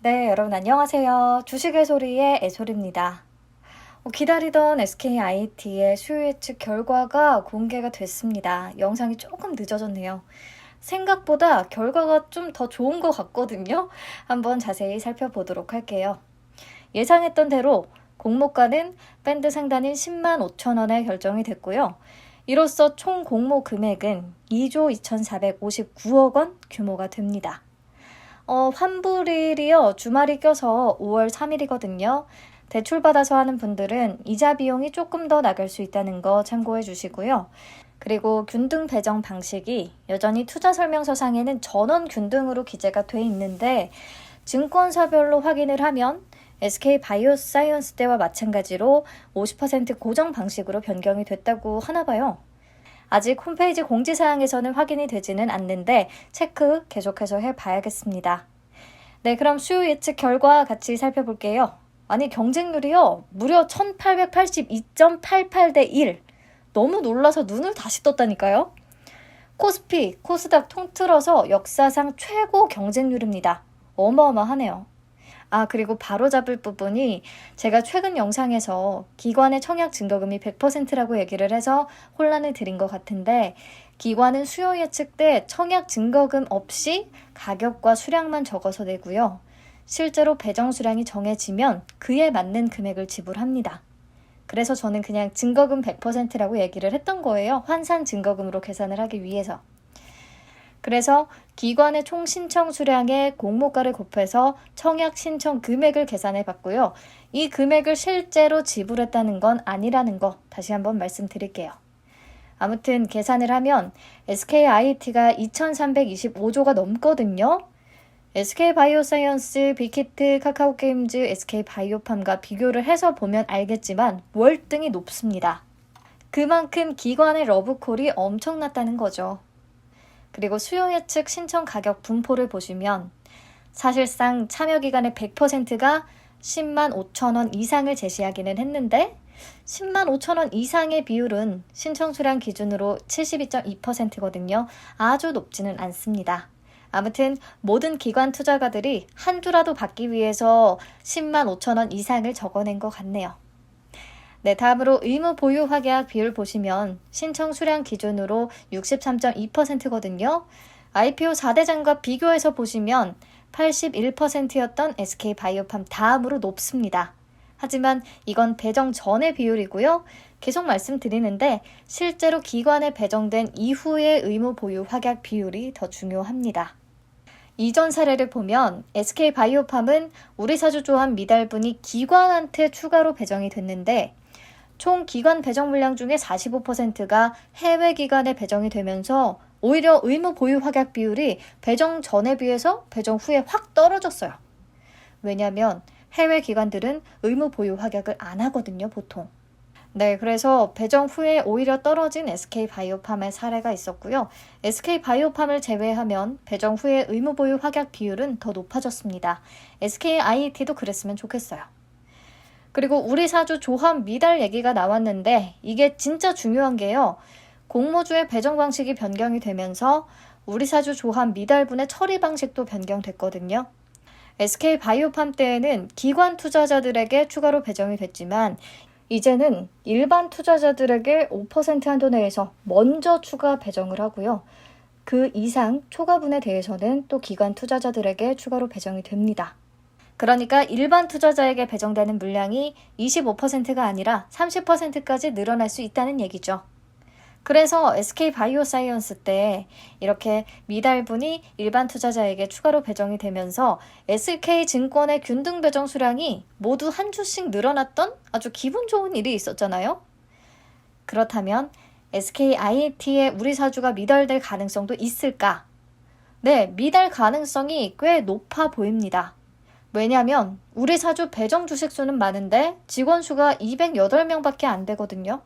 네, 여러분 안녕하세요. 주식의 소리의 애솔입니다. 기다리던 SKIT의 수요 예측 결과가 공개가 됐습니다. 영상이 조금 늦어졌네요. 생각보다 결과가 좀 더 좋은 것 같거든요. 한번 자세히 살펴보도록 할게요. 예상했던 대로 공모가는 밴드 상단인 10만 5천 원에 결정이 됐고요. 이로써 총 공모 금액은 2조 2,459억 원 규모가 됩니다. 환불일이요. 주말이 껴서 5월 3일이거든요. 대출받아서 하는 분들은 이자 비용이 조금 더 나갈 수 있다는 거 참고해 주시고요. 그리고 균등 배정 방식이 여전히 투자 설명서상에는 전원 균등으로 기재가 돼 있는데 증권사별로 확인을 하면 SK바이오사이언스 때와 마찬가지로 50% 고정 방식으로 변경이 됐다고 하나 봐요. 아직 홈페이지 공지사항에서는 확인이 되지는 않는데 체크 계속해서 해봐야겠습니다. 네, 그럼 수요 예측 결과 같이 살펴볼게요. 아니, 경쟁률이요. 무려 1882.88 대 1. 너무 놀라서 눈을 다시 떴다니까요. 코스피, 코스닥 통틀어서 역사상 최고 경쟁률입니다. 어마어마하네요. 그리고 바로잡을 부분이 제가 최근 영상에서 기관의 청약 증거금이 100%라고 얘기를 해서 혼란을 드린 것 같은데 기관은 수요 예측 때 청약 증거금 없이 가격과 수량만 적어서 내고요. 실제로 배정 수량이 정해지면 그에 맞는 금액을 지불합니다. 그래서 저는 그냥 증거금 100%라고 얘기를 했던 거예요. 환산 증거금으로 계산을 하기 위해서. 그래서 기관의 총 신청 수량의 공모가를 곱해서 청약 신청 금액을 계산해 봤고요. 이 금액을 실제로 지불했다는 건 아니라는 거 다시 한번 말씀드릴게요. 아무튼 계산을 하면 SKIT가 2,325조가 넘거든요. SK바이오사이언스, 빅히트, 카카오게임즈, SK바이오팜과 비교를 해서 보면 알겠지만 월등히 높습니다. 그만큼 기관의 러브콜이 엄청났다는 거죠. 그리고 수요 예측 신청 가격 분포를 보시면 사실상 참여 기간의 100%가 10만 5천 원 이상을 제시하기는 했는데 10만 5천 원 이상의 비율은 신청 수량 기준으로 72.2%거든요. 아주 높지는 않습니다. 아무튼 모든 기관 투자가들이 한 주라도 받기 위해서 10만 5천 원 이상을 적어낸 것 같네요. 네, 다음으로 의무 보유 확약 비율 보시면 신청 수량 기준으로 63.2%거든요. IPO 4대장과 비교해서 보시면 81%였던 SK바이오팜 다음으로 높습니다. 하지만 이건 배정 전의 비율이고요. 계속 말씀드리는데 실제로 기관에 배정된 이후의 의무 보유 확약 비율이 더 중요합니다. 이전 사례를 보면 SK바이오팜은 우리사주 조합 미달분이 기관한테 추가로 배정이 됐는데 총 기관 배정 물량 중에 45%가 해외 기관에 배정이 되면서 오히려 의무 보유 확약 비율이 배정 전에 비해서 배정 후에 확 떨어졌어요. 왜냐하면 해외 기관들은 의무 보유 확약을 안 하거든요, 보통. 네, 그래서 배정 후에 오히려 떨어진 SK바이오팜의 사례가 있었고요. SK바이오팜을 제외하면 배정 후에 의무 보유 확약 비율은 더 높아졌습니다. SKIT도 그랬으면 좋겠어요. 그리고 우리사주 조합 미달 얘기가 나왔는데 이게 진짜 중요한 게요. 공모주의 배정 방식이 변경이 되면서 우리사주 조합 미달분의 처리 방식도 변경됐거든요. SK바이오팜 때에는 기관 투자자들에게 추가로 배정이 됐지만 이제는 일반 투자자들에게 5% 한도 내에서 먼저 추가 배정을 하고요. 그 이상 초과분에 대해서는 또 기관 투자자들에게 추가로 배정이 됩니다. 그러니까 일반 투자자에게 배정되는 물량이 25%가 아니라 30%까지 늘어날 수 있다는 얘기죠. 그래서 SK바이오사이언스 때 이렇게 미달분이 일반 투자자에게 추가로 배정이 되면서 SK증권의 균등 배정 수량이 모두 한 주씩 늘어났던 아주 기분 좋은 일이 있었잖아요. 그렇다면 SKIT의 우리사주가 미달될 가능성도 있을까? 네, 미달 가능성이 꽤 높아 보입니다. 왜냐하면 우리사주 배정 주식 수는 많은데 직원 수가 208명밖에 안 되거든요.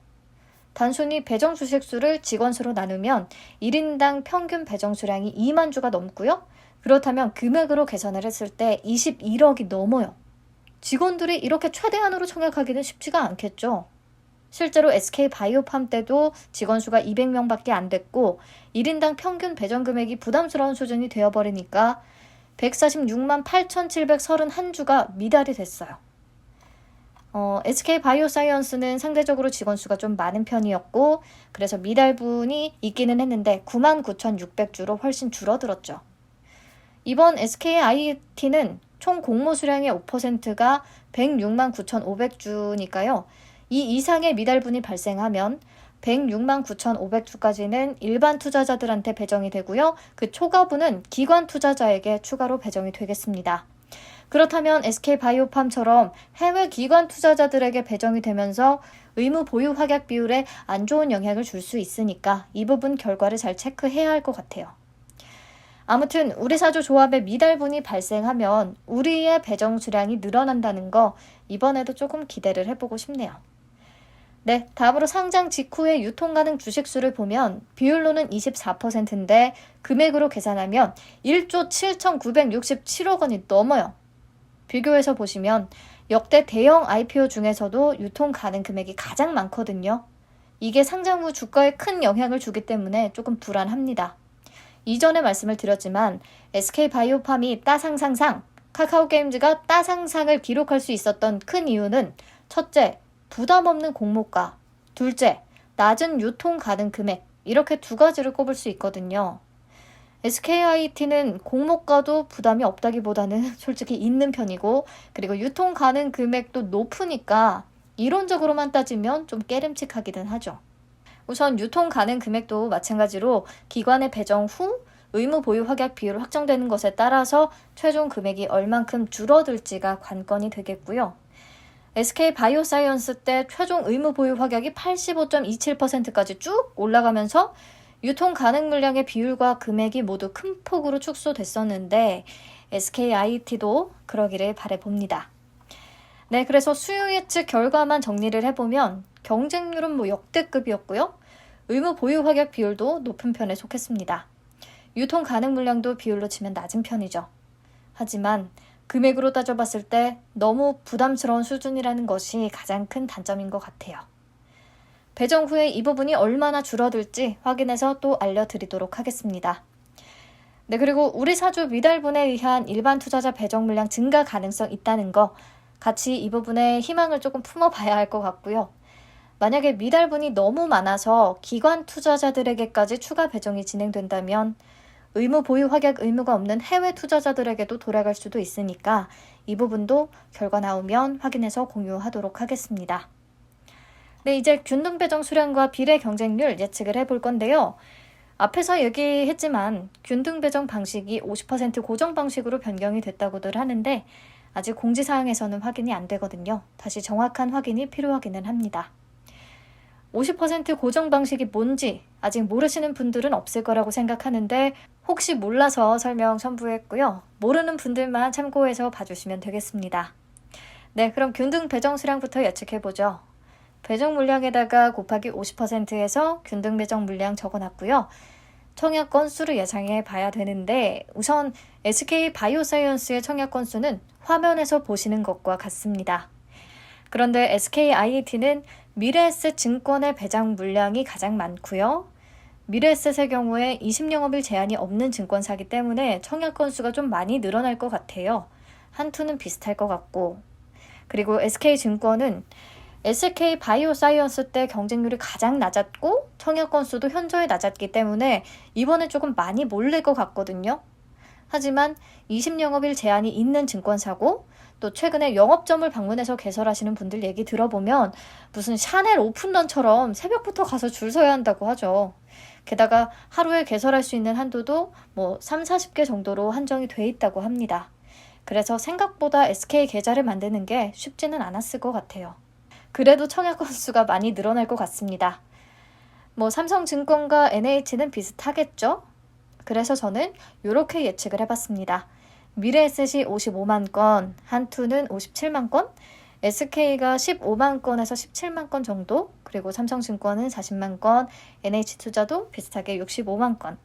단순히 배정 주식 수를 직원 수로 나누면 1인당 평균 배정 수량이 2만 주가 넘고요. 그렇다면 금액으로 계산을 했을 때 21억이 넘어요. 직원들이 이렇게 최대한으로 청약하기는 쉽지가 않겠죠. 실제로 SK바이오팜 때도 직원 수가 200명밖에 안 됐고 1인당 평균 배정 금액이 부담스러운 수준이 되어버리니까 146만 8,731주가 미달이 됐어요. SK 바이오사이언스는 상대적으로 직원 수가 좀 많은 편이었고 그래서 미달분이 있기는 했는데 99,600주로 훨씬 줄어들었죠. 이번 SKIT는 총 공모 수량의 5%가 106만 9,500주니까요. 이 이상의 미달분이 발생하면 106만 9,500주까지는 일반 투자자들한테 배정이 되고요. 그 초과분은 기관 투자자에게 추가로 배정이 되겠습니다. 그렇다면 SK바이오팜처럼 해외 기관 투자자들에게 배정이 되면서 의무 보유 확약 비율에 안 좋은 영향을 줄 수 있으니까 이 부분 결과를 잘 체크해야 할 것 같아요. 아무튼 우리 사조 조합에 미달분이 발생하면 우리의 배정 수량이 늘어난다는 거 이번에도 조금 기대를 해보고 싶네요. 네, 다음으로 상장 직후의 유통 가능 주식수를 보면 비율로는 24%인데 금액으로 계산하면 1조 7,967억 원이 넘어요. 비교해서 보시면 역대 대형 IPO 중에서도 유통 가능 금액이 가장 많거든요. 이게 상장 후 주가에 큰 영향을 주기 때문에 조금 불안합니다. 이전에 말씀을 드렸지만 SK바이오팜이 따상상상, 카카오게임즈가 따상상을 기록할 수 있었던 큰 이유는 첫째, 부담 없는 공모가, 둘째, 낮은 유통 가능 금액 이렇게 두 가지를 꼽을 수 있거든요. SKIT는 공모가도 부담이 없다기보다는 솔직히 있는 편이고 그리고 유통 가능 금액도 높으니까 이론적으로만 따지면 좀 깨름칙하기는 하죠. 우선 유통 가능 금액도 마찬가지로 기관의 배정 후 의무 보유 확약 비율 확정되는 것에 따라서 최종 금액이 얼만큼 줄어들지가 관건이 되겠고요. SK 바이오사이언스 때 최종 의무 보유 확약이 85.27%까지 쭉 올라가면서 유통 가능 물량의 비율과 금액이 모두 큰 폭으로 축소됐었는데 SKIT도 그러기를 바라봅니다. 네, 그래서 수요 예측 결과만 정리를 해보면 경쟁률은 역대급이었고요. 의무 보유 확약 비율도 높은 편에 속했습니다. 유통 가능 물량도 비율로 치면 낮은 편이죠. 하지만 금액으로 따져봤을 때 너무 부담스러운 수준이라는 것이 가장 큰 단점인 것 같아요. 배정 후에 이 부분이 얼마나 줄어들지 확인해서 또 알려드리도록 하겠습니다. 네, 그리고 우리 사주 미달분에 의한 일반 투자자 배정 물량 증가 가능성 있다는 거 같이 이 부분에 희망을 조금 품어봐야 할 것 같고요. 만약에 미달분이 너무 많아서 기관 투자자들에게까지 추가 배정이 진행된다면 의무 보유 확약 의무가 없는 해외 투자자들에게도 돌아갈 수도 있으니까 이 부분도 결과 나오면 확인해서 공유하도록 하겠습니다. 네, 이제 균등 배정 수량과 비례 경쟁률 예측을 해볼 건데요. 앞에서 얘기했지만 균등 배정 방식이 50% 고정 방식으로 변경이 됐다고들 하는데 아직 공지사항에서는 확인이 안 되거든요. 다시 정확한 확인이 필요하기는 합니다. 50% 고정 방식이 뭔지 아직 모르시는 분들은 없을 거라고 생각하는데 혹시 몰라서 설명 첨부했고요. 모르는 분들만 참고해서 봐주시면 되겠습니다. 네, 그럼 균등 배정 수량부터 예측해보죠. 배정 물량에다가 곱하기 50%에서 균등 배정 물량 적어놨고요. 청약 건수를 예상해 봐야 되는데 우선 SK 바이오사이언스의 청약 건수는 화면에서 보시는 것과 같습니다. 그런데 SKIT는 미래에셋 증권의 배당 물량이 가장 많고요. 미래에셋의 경우에 20영업일 제한이 없는 증권사기 때문에 청약 건수가 좀 많이 늘어날 것 같아요. 한투는 비슷할 것 같고 그리고 SK증권은 SK 바이오사이언스 때 경쟁률이 가장 낮았고 청약 건수도 현저히 낮았기 때문에 이번에 조금 많이 몰릴 것 같거든요. 하지만 20영업일 제한이 있는 증권사고 또 최근에 영업점을 방문해서 개설하시는 분들 얘기 들어보면 무슨 샤넬 오픈런처럼 새벽부터 가서 줄 서야 한다고 하죠. 게다가 하루에 개설할 수 있는 한도도 3, 40개 정도로 한정이 돼 있다고 합니다. 그래서 생각보다 SK 계좌를 만드는 게 쉽지는 않았을 것 같아요. 그래도 청약 건수가 많이 늘어날 것 같습니다. 삼성증권과 NH는 비슷하겠죠? 그래서 저는 이렇게 예측을 해봤습니다. 미래에셋이 55만 건, 한투는 57만 건, SK가 15만 건에서 17만 건 정도, 그리고 삼성증권은 40만 건, NH투자도 비슷하게 65만 건.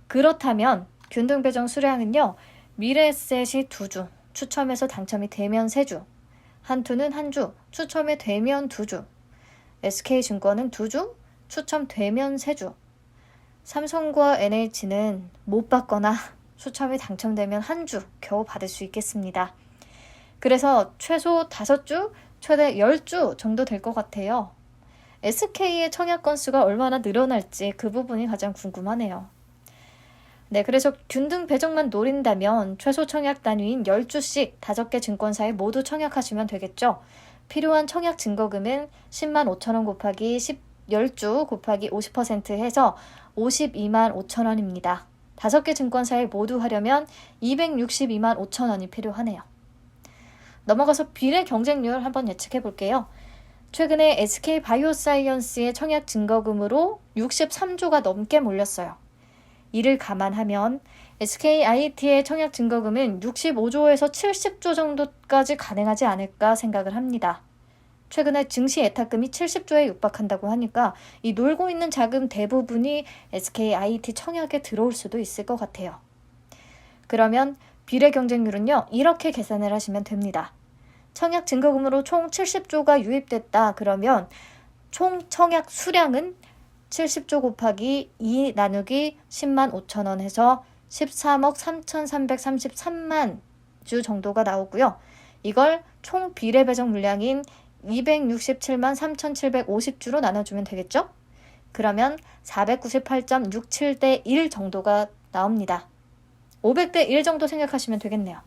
그렇다면 균등배정 수량은요. 미래에셋이 2주, 추첨해서 당첨이 되면 3주, 한투는 1주, 추첨이 되면 2주, SK증권은 2주, 추첨되면 3주, 삼성과 NH는 못 받거나 수참이 당첨되면 한 주 겨우 받을 수 있겠습니다. 그래서 최소 5주, 최대 10주 정도 될 것 같아요. SK의 청약 건수가 얼마나 늘어날지 그 부분이 가장 궁금하네요. 네, 그래서 균등 배정만 노린다면 최소 청약 단위인 10주씩 5개 증권사에 모두 청약하시면 되겠죠. 필요한 청약 증거금은 10만 5천 원 곱하기 10주 곱하기 50% 해서 52만 5천 원입니다. 5개 증권사에 모두 하려면 262만 5천 원이 필요하네요. 넘어가서 비례 경쟁률 한번 예측해 볼게요. 최근에 SK 바이오사이언스의 청약 증거금으로 63조가 넘게 몰렸어요. 이를 감안하면 SKIT의 청약 증거금은 65조에서 70조 정도까지 가능하지 않을까 생각을 합니다. 최근에 증시 예탁금이 70조에 육박한다고 하니까 이 놀고 있는 자금 대부분이 SKIT 청약에 들어올 수도 있을 것 같아요. 그러면 비례 경쟁률은요, 이렇게 계산을 하시면 됩니다. 청약 증거금으로 총 70조가 유입됐다 그러면 총 청약 수량은 70조 곱하기 2 나누기 10만 5천 원 해서 13억 3,333만 주 정도가 나오고요. 이걸 총 비례 배정 물량인 267만 3,750주로 나눠주면 되겠죠? 그러면 498.67대 1 정도가 나옵니다. 500대 1 정도 생각하시면 되겠네요.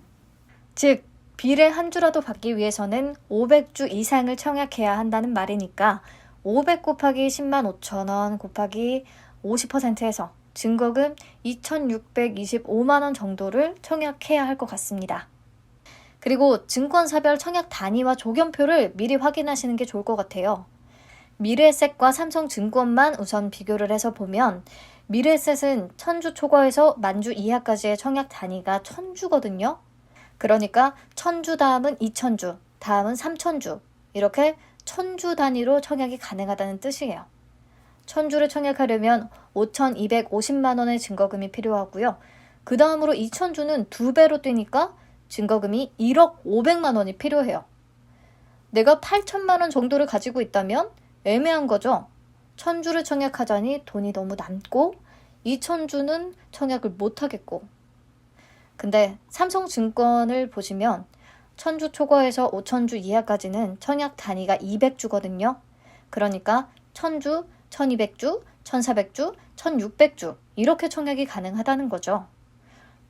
즉, 비례 한 주라도 받기 위해서는 500주 이상을 청약해야 한다는 말이니까 500 곱하기 10만 5천 원 곱하기 50%에서 증거금 2,625만 원 정도를 청약해야 할 것 같습니다. 그리고 증권사별 청약 단위와 조견표를 미리 확인하시는 게 좋을 것 같아요. 미래에셋과 삼성증권만 우선 비교를 해서 보면 미래에셋은 1000주 초과에서 10,000주 이하까지의 청약 단위가 1000주거든요. 그러니까 1000주 다음은 2000주, 다음은 3000주 이렇게 1000주 단위로 청약이 가능하다는 뜻이에요. 1000주를 청약하려면 5,250만 원의 증거금이 필요하고요. 그 다음으로 2000주는 2배로 뛰니까 증거금이 1억 500만 원이 필요해요. 내가 8천만 원 정도를 가지고 있다면 애매한 거죠. 1000주를 청약하자니 돈이 너무 남고 2000주는 청약을 못 하겠고. 근데 삼성증권을 보시면 1000주 초과에서 5000주 이하까지는 청약 단위가 200주거든요. 그러니까 1000주, 1200주, 1400주, 1600주 이렇게 청약이 가능하다는 거죠.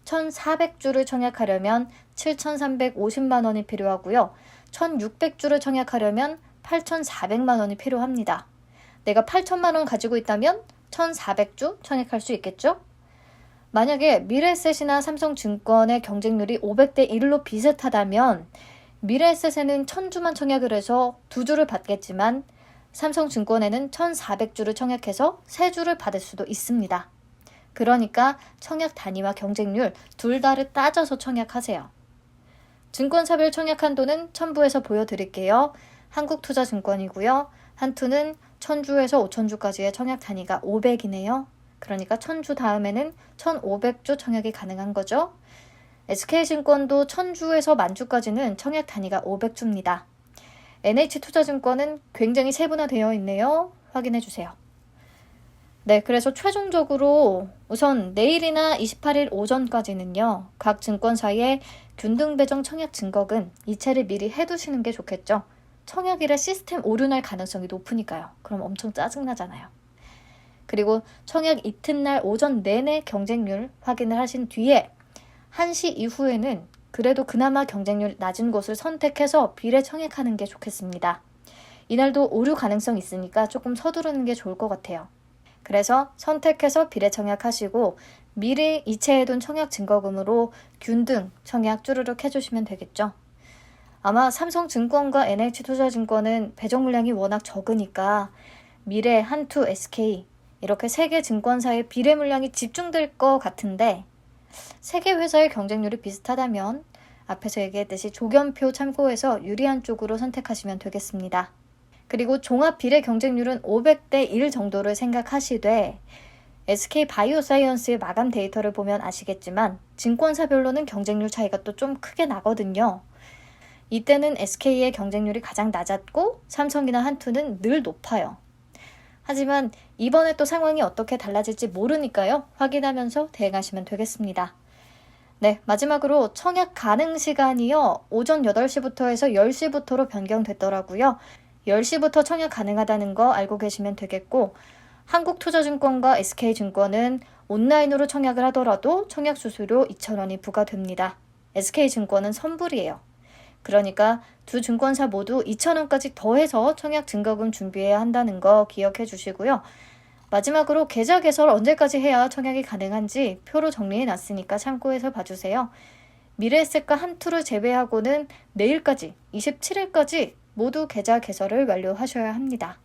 1400주를 청약하려면 7350만 원이 필요하고요. 1600주를 청약하려면 8400만 원이 필요합니다. 내가 8천만 원 가지고 있다면 1400주 청약할 수 있겠죠? 만약에 미래에셋이나 삼성증권의 경쟁률이 500대 1로 비슷하다면 미래에셋에는 1000주만 청약을 해서 2주를 받겠지만 삼성증권에는 1400주를 청약해서 3주를 받을 수도 있습니다. 그러니까 청약 단위와 경쟁률 둘 다를 따져서 청약하세요. 증권사별 청약 한도는 첨부해서 보여드릴게요. 한국투자증권이고요. 한투는 1000주에서 5000주까지의 청약 단위가 500이네요. 그러니까 1000주 다음에는 1500주 청약이 가능한 거죠. SK증권도 1000주에서 10,000주까지는 청약 단위가 500주입니다. NH투자증권은 굉장히 세분화되어 있네요. 확인해 주세요. 네, 그래서 최종적으로 우선 내일이나 28일 오전까지는요. 각 증권사의 균등 배정 청약 증거금 이체를 미리 해두시는 게 좋겠죠. 청약일에 시스템 오류 날 가능성이 높으니까요. 그럼 엄청 짜증나잖아요. 그리고 청약 이튿날 오전 내내 경쟁률 확인을 하신 뒤에 1시 이후에는 그래도 그나마 경쟁률 낮은 곳을 선택해서 비례 청약하는 게 좋겠습니다. 이날도 오류 가능성 있으니까 조금 서두르는 게 좋을 것 같아요. 그래서 선택해서 비례 청약하시고 미리 이체해둔 청약 증거금으로 균등 청약 쭈르륵 해주시면 되겠죠. 아마 삼성증권과 NH투자증권은 배정 물량이 워낙 적으니까 미래, 한투, SK 이렇게 3개 증권사의 비례 물량이 집중될 것 같은데 3개 회사의 경쟁률이 비슷하다면 앞에서 얘기했듯이 조견표 참고해서 유리한 쪽으로 선택하시면 되겠습니다. 그리고 종합 비례 경쟁률은 500대 1 정도를 생각하시되 SK 바이오사이언스의 마감 데이터를 보면 아시겠지만 증권사별로는 경쟁률 차이가 또 좀 크게 나거든요. 이때는 SK의 경쟁률이 가장 낮았고 삼성이나 한투는 늘 높아요. 하지만 이번에 또 상황이 어떻게 달라질지 모르니까요. 확인하면서 대응하시면 되겠습니다. 네, 마지막으로 청약 가능 시간이요. 오전 8시부터 해서 10시부터로 변경됐더라고요. 10시부터 청약 가능하다는 거 알고 계시면 되겠고, 한국투자증권과 SK증권은 온라인으로 청약을 하더라도 청약 수수료 2,000원이 부과됩니다. SK증권은 선불이에요. 그러니까 두 증권사 모두 2,000원까지 더해서 청약 증거금 준비해야 한다는 거 기억해 주시고요. 마지막으로 계좌 개설 언제까지 해야 청약이 가능한지 표로 정리해 놨으니까 참고해서 봐주세요. 미래에셋과 한투를 제외하고는 내일까지 27일까지 모두 계좌 개설을 완료하셔야 합니다.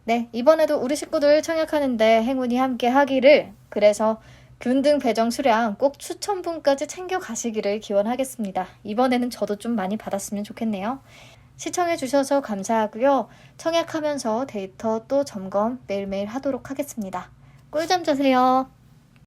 네, 이번에도 우리 식구들 청약하는데 행운이 함께 하기를, 그래서 균등 배정 수량 꼭 추천분까지 챙겨 가시기를 기원하겠습니다. 이번에는 저도 좀 많이 받았으면 좋겠네요. 시청해주셔서 감사하고요. 청약하면서 데이터 또 점검 매일매일 하도록 하겠습니다. 꿀잠 자세요.